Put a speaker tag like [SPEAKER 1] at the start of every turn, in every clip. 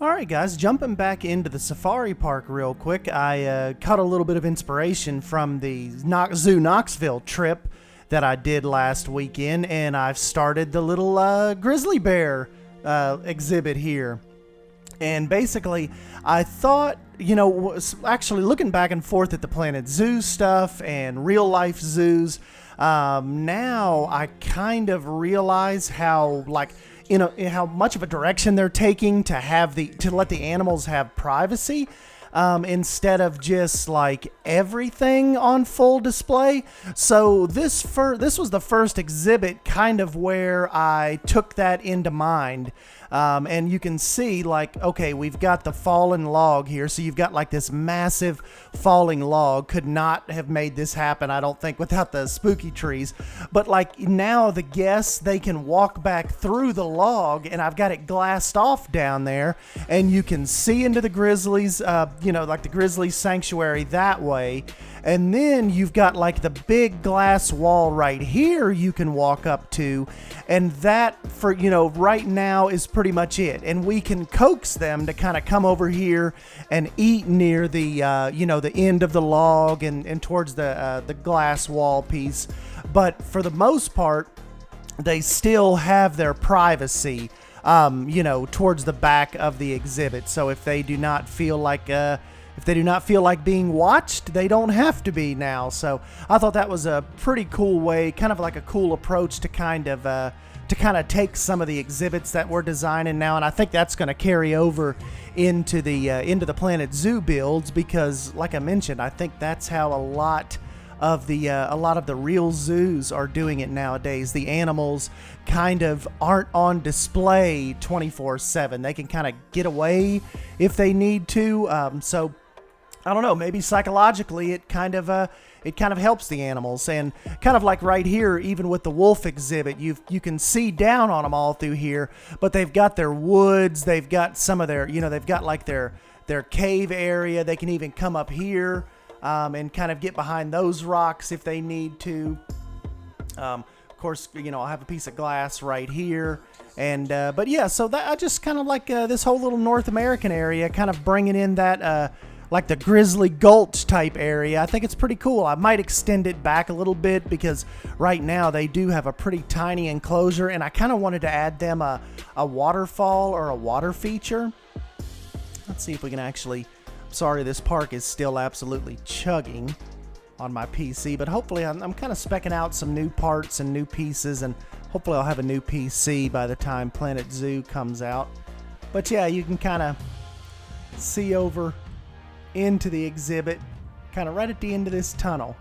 [SPEAKER 1] Alright guys, jumping back into the safari park real quick, I caught a little bit of inspiration from the Zoo Knoxville trip that I did last weekend, and I've started the little grizzly bear exhibit here. And basically, I thought, actually looking back and forth at the Planet Zoo stuff and real life zoos, now I kind of realize how, how much of a direction they're taking to let the animals have privacy, instead of just like everything on full display. So this was the first exhibit kind of where I took that into mind. And you can see, okay, we've got the fallen log here. So you've got like this massive falling log. Could not have made this happen, I don't think, without the spooky trees. But now the guests, they can walk back through the log, and I've got it glassed off down there, and you can see into the Grizzlies, the Grizzly sanctuary that way. And then you've got the big glass wall right here you can walk up to, and that for right now is pretty much it. And we can coax them to kind of come over here and eat near the the end of the log and towards the glass wall piece. But for the most part, they still have their privacy towards the back of the exhibit. So if they do not feel like being watched, they don't have to be now. So I thought that was a pretty cool way, kind of like a cool approach to kind of take some of the exhibits that we're designing now, and I think that's going to carry over into the Planet Zoo builds, because like I mentioned, I think that's how a lot of the real zoos are doing it nowadays. The animals kind of aren't on display 24/7. They can kind of get away if they need to. So I don't know, maybe psychologically it kind of helps the animals. And kind of like right here, even with the wolf exhibit, you can see down on them all through here, but they've got their woods, they've got some of their, they've got like their cave area. They can even come up here and kind of get behind those rocks if they need to. Of course, I'll have a piece of glass right here. And but yeah, so that I just kind of like this whole little North American area, kind of bringing in that like the Grizzly Gulch type area. I think it's pretty cool. I might extend it back a little bit, because right now they do have a pretty tiny enclosure, and I kind of wanted to add them a waterfall or a water feature. Let's see if we can actually... Sorry, this park is still absolutely chugging on my PC, but hopefully I'm kind of specking out some new parts and new pieces, and hopefully I'll have a new PC by the time Planet Zoo comes out. But yeah, you can kind of see over into the exhibit, kind of right at the end of this tunnel.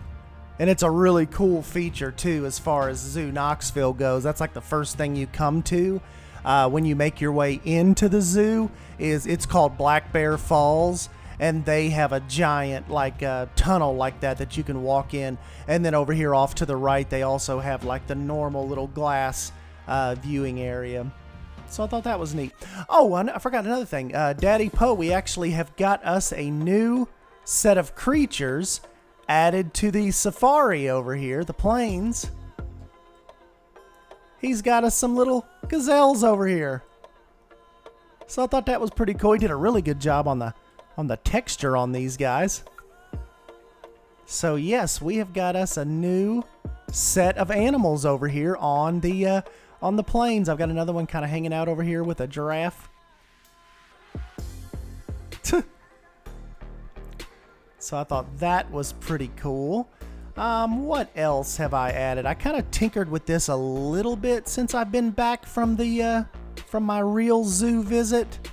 [SPEAKER 1] And it's a really cool feature too, as far as Zoo Knoxville goes. That's like the first thing you come to when you make your way into the zoo. It's called Black Bear Falls, and they have a giant tunnel like that you can walk in. And then over here off to the right, they also have like the normal little glass viewing area. So I thought that was neat. Oh, I forgot another thing. Daddy Poe, we actually have got us a new set of creatures added to the safari over here, the plains. He's got us some little gazelles over here. So I thought that was pretty cool. He did a really good job on the texture on these guys. So yes, we have got us a new set of animals over here on the plains. I've got another one kind of hanging out over here with a giraffe. So I thought that was pretty cool. What else have I added? I kind of tinkered with this a little bit since I've been back from my real zoo visit.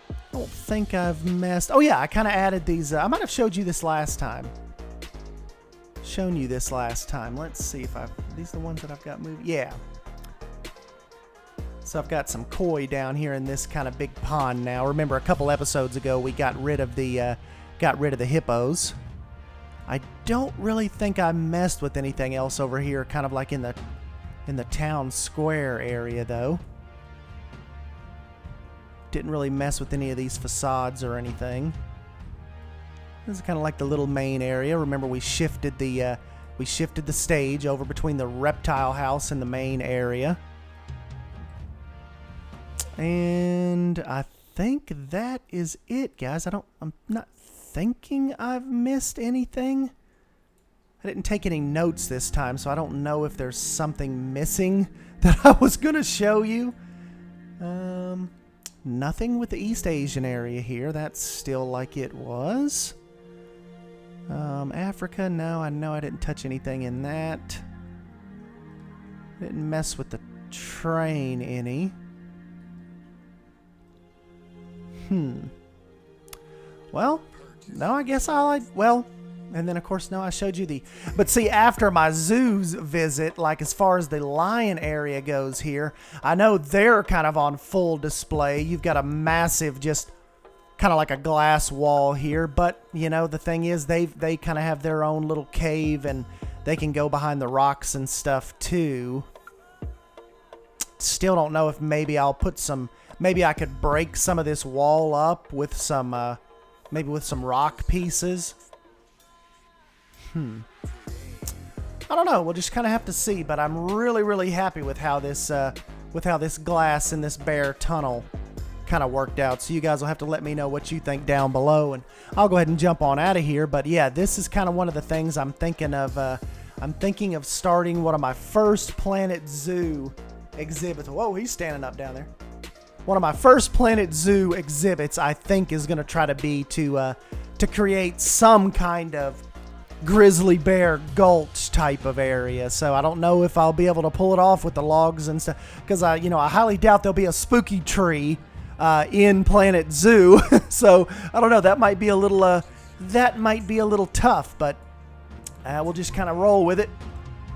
[SPEAKER 1] I don't think I've messed... Oh yeah, I kind of added these... I might have showed you this last time. Let's see if these are the ones that I've got moving. Yeah. So I've got some koi down here in this kind of big pond now. Remember, a couple episodes ago we got rid of the hippos. I don't really think I messed with anything else over here, kind of like in the town square area though. Didn't really mess with any of these facades or anything. This is kind of like the little main area. Remember, we shifted the stage over between the reptile house and the main area. And I think that is it, guys. I'm not thinking I've missed anything. I didn't take any notes this time, so I don't know if there's something missing that I was going to show you. Nothing with the East Asian area here. That's still like it was. Africa, no, I know I didn't touch anything in that. Didn't mess with the train any. Well, no, I guess well, and then of course, no, I showed you but see, after my zoos visit, like as far as the lion area goes here, I know they're kind of on full display. You've got a massive, just kind of like a glass wall here, but you know, the thing is they kind of have their own little cave and they can go behind the rocks and stuff too. Still don't know if maybe I'll put maybe I could break some of this wall up with some, maybe with some rock pieces. I don't know. We'll just kind of have to see, but I'm really, really happy with how this glass in this bear tunnel kind of worked out. So you guys will have to let me know what you think down below, and I'll go ahead and jump on out of here. But yeah, this is kind of one of the things I'm thinking of. I'm thinking of starting one of my first Planet Zoo exhibits. Whoa, he's standing up down there. One of my first Planet Zoo exhibits, I think, is going to try to be to create some kind of grizzly bear gulch type of area. So I don't know if I'll be able to pull it off with the logs and stuff, because I highly doubt there'll be a spooky tree in Planet Zoo. So I don't know. That might be a little tough, but we'll just kind of roll with it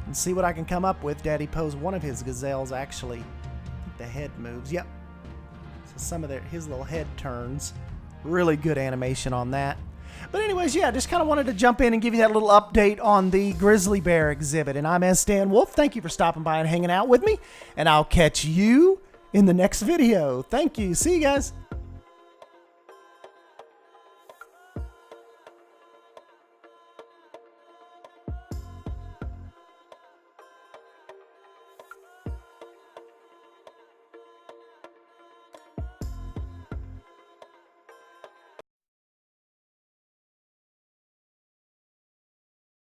[SPEAKER 1] and see what I can come up with. Daddy posed one of his gazelles, actually. I think the head moves. Yep. So some of his little head turns. Really good animation on that. But anyways, yeah, just kind of wanted to jump in and give you that little update on the grizzly bear exhibit. And I'm S. Dan Wolf. Thank you for stopping by and hanging out with me. And I'll catch you in the next video. Thank you. See you guys.